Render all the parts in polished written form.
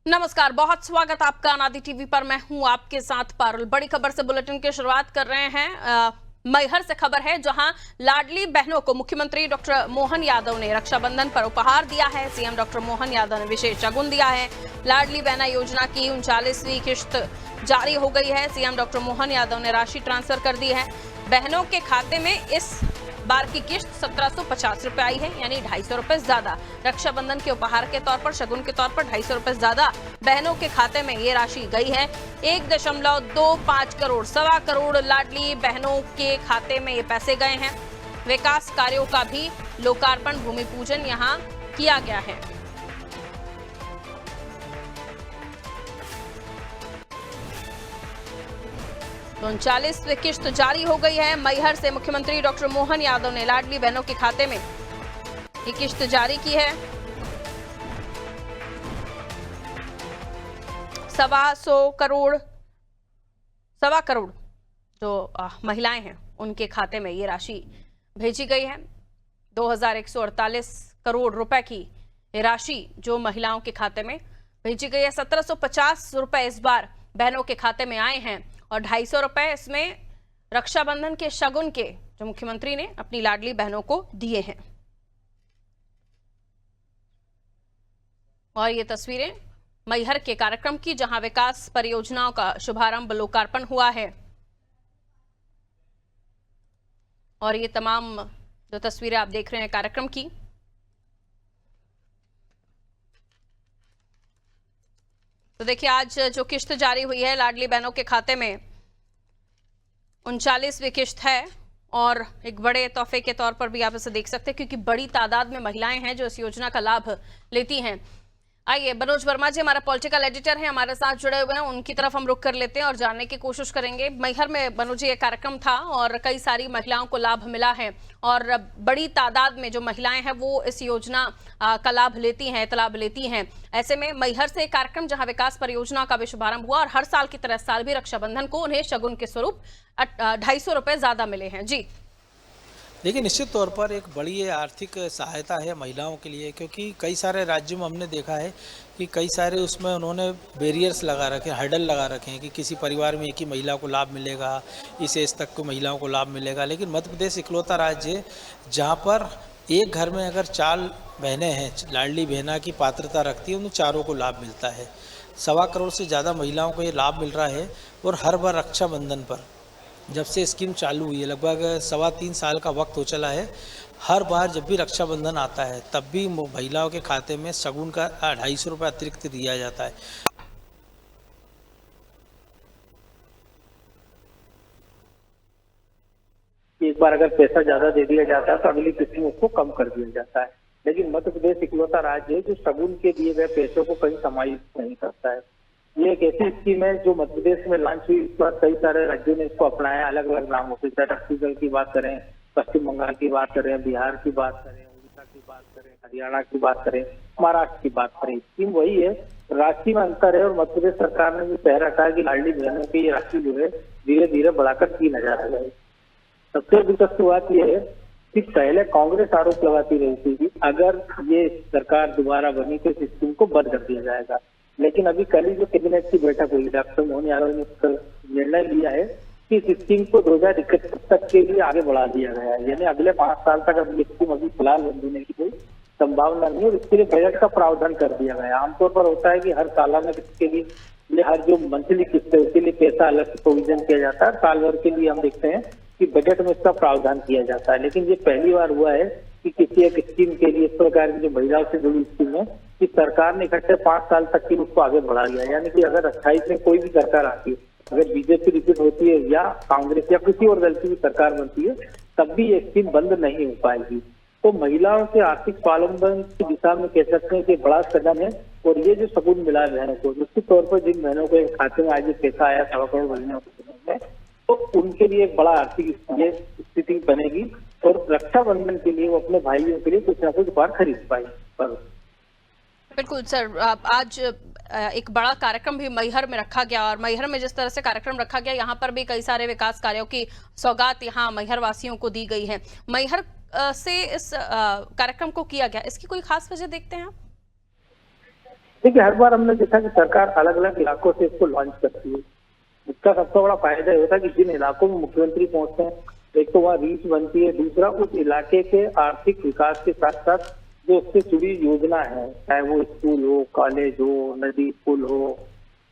नमस्कार, बहुत स्वागत आपका अनादि टीवी पर। मैं हूं आपके साथ पारुल। बड़ी खबर से बुलेटिन की शुरुआत कर रहे हैं। मैहर से खबर है, जहां लाडली बहनों को मुख्यमंत्री डॉक्टर मोहन यादव ने रक्षाबंधन पर उपहार दिया है। सीएम डॉक्टर मोहन यादव ने विशेष शगुन दिया है। लाडली बहना योजना की 39वीं किश्त जारी हो गई है। सीएम डॉक्टर मोहन यादव ने राशि ट्रांसफर कर दी है। बहनों के खाते में इस बार की किश्त 1750 रुपए आई है, यानी 250 रुपए ज्यादा। रक्षाबंधन के उपहार के तौर पर, शगुन के तौर पर 250 रुपए ज्यादा बहनों के खाते में ये राशि गई है। 1.25 करोड़, 1.25 करोड़ लाडली बहनों के खाते में ये पैसे गए हैं। विकास कार्यों का भी लोकार्पण, भूमि पूजन यहाँ किया गया है। तो 39वीं किश्त जारी हो गई है। मैहर से मुख्यमंत्री डॉक्टर मोहन यादव ने लाडली बहनों के खाते में ये किश्त जारी की है। 1.25 करोड़ जो महिलाएं हैं उनके खाते में ये राशि भेजी गई है। 2148 करोड़ रुपए की ये राशि जो महिलाओं के खाते में भेजी गई है। 1750 रुपए इस बार बहनों के खाते में आए हैं और 250 रुपए इसमें रक्षाबंधन के शगुन के जो मुख्यमंत्री ने अपनी लाडली बहनों को दिए हैं। और ये तस्वीरें मैहर के कार्यक्रम की, जहां विकास परियोजनाओं का शुभारंभ, लोकार्पण हुआ है। और ये तमाम जो तस्वीरें आप देख रहे हैं कार्यक्रम की, तो देखिए आज जो किश्त जारी हुई है लाडली बहनों के खाते में 39वीं किश्त है। और एक बड़े तोहफे के तौर पर भी आप इसे देख सकते हैं, क्योंकि बड़ी तादाद में महिलाएं हैं जो इस योजना का लाभ लेती हैं। आइए, मनोज वर्मा जी हमारा पॉलिटिकल एडिटर है, हमारे साथ जुड़े हुए हैं, उनकी तरफ हम रुख कर लेते हैं और जानने की कोशिश करेंगे। मैहर में मनोज जी एक कार्यक्रम था और कई सारी महिलाओं को लाभ मिला है और बड़ी तादाद में जो महिलाएं हैं वो इस योजना का लाभ लेती हैं, लाभ लेती हैं। ऐसे में मैहर से एक कार्यक्रम जहां विकास परियोजना का भी शुभारंभ हुआ और हर साल की तरह इस साल भी रक्षाबंधन को उन्हें शगुन के स्वरूप 250 रुपए ज्यादा मिले हैं। जी देखिए, निश्चित तौर पर एक बड़ी आर्थिक सहायता है महिलाओं के लिए, क्योंकि कई सारे राज्यों में हमने देखा है कि कई सारे उसमें उन्होंने बैरियर्स लगा रखे हैं, हर्डल लगा रखे हैं कि किसी परिवार में एक ही महिला को लाभ मिलेगा, इस एज तक को महिलाओं को लाभ मिलेगा। लेकिन मध्य प्रदेश इकलौता राज्य है जहाँ पर एक घर में अगर 4 बहनें हैं, लाडली बहना की पात्रता रखती है, उन चारों को लाभ मिलता है। 1.25 करोड़ से ज़्यादा महिलाओं को ये लाभ मिल रहा है। और हर बार रक्षाबंधन पर जब से स्कीम चालू हुई है, लगभग 3.25 साल का वक्त हो चला है, हर बार जब भी रक्षाबंधन आता है तब भी महिलाओं के खाते में शगुन का 250 रुपये अतिरिक्त दिया जाता है। एक बार अगर पैसा ज्यादा दे दिया जाता है तो अगली किस्त में उसको कम कर दिया जाता है। लेकिन मध्य प्रदेश इकलौता राज्य है जो शगुन के दिए गए पैसों को कहीं समायोजित नहीं करता है। ये एक ऐसी स्कीम है जो मध्य प्रदेश में लॉन्च हुई, इस पर कई सारे राज्यों ने इसको अपनाया अलग अलग नामों से। छत्तीसगढ़ की बात करें, पश्चिम बंगाल की बात करें, बिहार की बात करें, उड़ीसा की बात करें, हरियाणा की बात करें, महाराष्ट्र की बात करें, स्कीम वही है। राशि में अंतर है। और मध्य प्रदेश सरकार ने भी कह रखा है कि लाडली बहनों की ये राशि जो है धीरे धीरे बढ़ाकर 3000 हो जाएगी। सबसे दिलचस्प बात यह है कि पहले कांग्रेस आरोप लगाती रही थी कि अगर ये सरकार दोबारा बनी तो इस स्कीम को बंद कर दिया जाएगा। लेकिन अभी कल ही जो कैबिनेट की बैठक हुई, डॉक्टर मोहन यादव ने निर्णय लिया है कि इस स्कीम को 2021 तक के लिए आगे बढ़ा दिया गया है। यानी अगले 5 साल तक अब स्कीम अभी फिलहाल बंद होने की कोई संभावना नहीं है। इसके लिए बजट का प्रावधान कर दिया गया है। आमतौर पर होता है कि हर सालाना किस्त के लिए हर जो मंथली किस्त है उसके लिए पैसा अलग से प्रोविजन किया जाता है। साल भर के लिए हम देखते हैं कि बजट में इसका प्रावधान किया जाता है। लेकिन ये पहली बार हुआ है कि किसी एक स्कीम के लिए, इस प्रकार की जो महिलाओं से जुड़ी स्कीम है, कि सरकार ने इकट्ठे 5 साल तक की उसको आगे बढ़ा लिया। यानी कि अगर 28 में कोई भी सरकार आती है, अगर बीजेपी रिपीट होती है या कांग्रेस या किसी और दल की भी सरकार बनती है, तब भी ये स्कीम बंद नहीं हो पाएगी। तो महिलाओं के आर्थिक स्वावलंबन की दिशा में कह सकते हैं कि बड़ा कदम है। और ये जो शगुन मिला है बहनों को, निश्चित तौर पर जिन बहनों के खाते में आज पैसा आया 1.25 करोड़ बहनों में, तो उनके लिए एक बड़ा आर्थिक स्थिति बनेगी और रक्षाबंधन के लिए वो अपने भाइयों के लिए कुछ ना कुछ उपहार खरीद पाएंगे। बिल्कुल सर, आज एक बड़ा कार्यक्रम भी मैहर में रखा गया और मैहर में जिस तरह से कार्यक्रम रखा गया, यहाँ पर भी कई सारे विकास कार्यों की सौगात यहाँ मैहर वासियों को दी गई है। मैहर से इस कार्यक्रम को किया गया, इसकी कोई खास वजह देखते हैं आप? देखिए, हर बार हमने देखा कि सरकार अलग अलग इलाकों से इसको लॉन्च करती है। इसका सबसे बड़ा फायदा ये होता है कि जिन इलाकों में मुख्यमंत्री पहुंचते हैं, एक तो वहाँ रीच बनती है, दूसरा उस इलाके के आर्थिक विकास के साथ साथ जो उससे जुड़ी योजना है, चाहे वो स्कूल हो, कॉलेज हो, नदी पुल हो,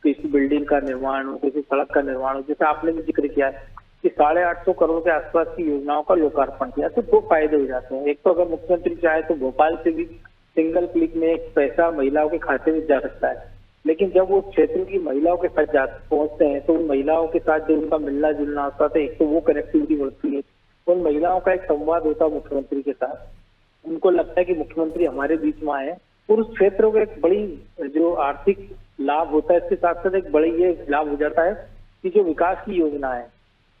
किसी बिल्डिंग का निर्माण हो, किसी सड़क का निर्माण हो, जैसे आपने भी जिक्र किया है कि 850 करोड़ के आसपास की योजनाओं का लोकार्पण किया, तो दो फायदे हो जाते हैं। एक तो अगर मुख्यमंत्री चाहे तो भोपाल से भी सिंगल क्लिक में एक पैसा महिलाओं के खाते में जा सकता है, लेकिन जब वो क्षेत्र की महिलाओं के साथ पहुंचते हैं तो उन महिलाओं के साथ जो उनका मिलना जुलना होता है, एक तो वो कनेक्टिविटी बढ़ती है, उन महिलाओं का एक संवाद होता है मुख्यमंत्री के साथ, उनको लगता है कि मुख्यमंत्री हमारे बीच में आए, और उस क्षेत्र को एक बड़ी जो आर्थिक लाभ होता है, इसके साथ साथ एक बड़ी ये लाभ हो जाता है कि जो विकास की योजना है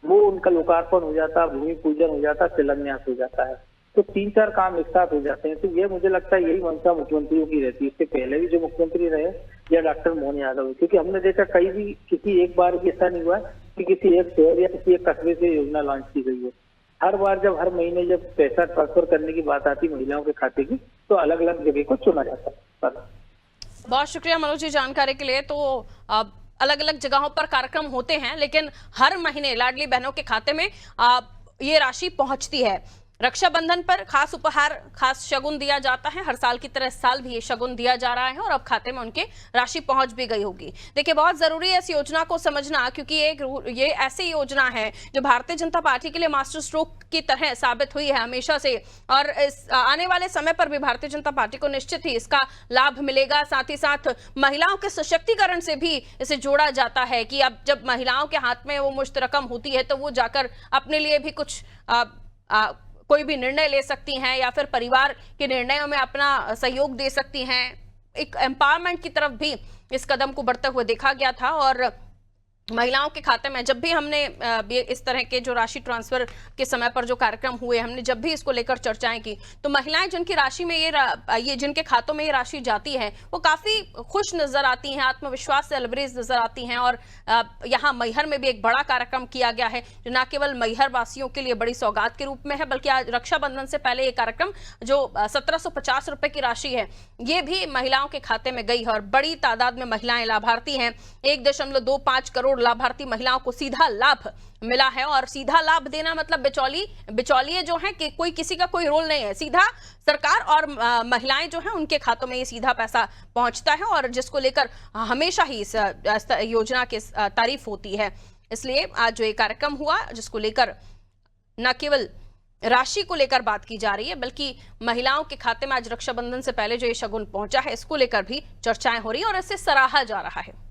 वो उनका लोकार्पण हो जाता है, भूमि पूजन हो जाता है, शिलान्यास हो जाता है, तो 3-4 काम एक साथ हो जाते हैं। तो ये मुझे लगता है यही मंशा मुख्यमंत्रियों की रहती है। इससे पहले भी जो मुख्यमंत्री रहे या डॉक्टर मोहन यादव, क्योंकि हमने देखा कहीं भी किसी एक बार भी ऐसा नहीं हुआ कि किसी एक शहर या किसी एक कस्बे से योजना लॉन्च की गई है। हर बार जब हर महीने जब पैसा ट्रांसफर करने की बात आती महिलाओं के खाते की, तो अलग अलग जगह को चुना जाता है। बहुत शुक्रिया मनोज जी जानकारी के लिए। तो अलग अलग जगहों पर कार्यक्रम होते हैं, लेकिन हर महीने लाडली बहनों के खाते में ये राशि पहुंचती है। रक्षाबंधन पर खास उपहार, खास शगुन दिया जाता है। हर साल की तरह इस साल भी ये शगुन दिया जा रहा है और अब खाते में उनके राशि पहुंच भी गई होगी। देखिए, बहुत जरूरी है इस योजना को समझना, क्योंकि ये ऐसी योजना है जो भारतीय जनता पार्टी के लिए मास्टर स्ट्रोक की तरह साबित हुई है हमेशा से, और इस आने वाले समय पर भी भारतीय जनता पार्टी को निश्चित ही इसका लाभ मिलेगा। साथ ही साथ महिलाओं के सशक्तिकरण से भी इसे जोड़ा जाता है कि अब जब महिलाओं के हाथ में वो मुश्त रकम होती है तो वो जाकर अपने लिए भी कुछ कोई भी निर्णय ले सकती हैं या फिर परिवार के निर्णयों में अपना सहयोग दे सकती हैं। एक एम्पावरमेंट की तरफ भी इस कदम को बढ़ते हुए देखा गया था, और महिलाओं के खाते में जब भी हमने इस तरह के जो राशि ट्रांसफर के समय पर जो कार्यक्रम हुए, हमने जब भी इसको लेकर चर्चाएं की, तो महिलाएं जिनकी राशि में ये जिनके खातों में ये राशि जाती है वो काफी खुश नजर आती हैं, आत्मविश्वास से लबरेज नजर आती हैं। और यहाँ मैहर में भी एक बड़ा कार्यक्रम किया गया है जो न केवल मैहर वासियों के लिए बड़ी सौगात के रूप में है, बल्कि आज रक्षाबंधन से पहले ये कार्यक्रम जो 1750 रुपए की राशि है ये भी महिलाओं के खाते में गई है, और बड़ी तादाद में महिलाएं लाभार्थी हैं। 1.25 करोड़ लाभार्थी महिलाओं को सीधा लाभ मिला है, और सीधा लाभ देना मतलब बिचौलिए जो हैं कि कोई किसी का कोई रोल नहीं है, सीधा सरकार और महिलाएं जो हैं उनके खातों में ये सीधा पैसा पहुंचता है, और जिसको लेकर हमेशा ही इस योजना की तारीफ होती है। इसलिए आज जो ये कार्यक्रम हुआ जिसको लेकर न केवल राशि को लेकर बात की जा रही है, बल्कि महिलाओं के खाते में आज रक्षाबंधन से पहले जो ये शगुन पहुंचा है इसको लेकर भी चर्चाएं हो रही है और इसे सराहा जा रहा है।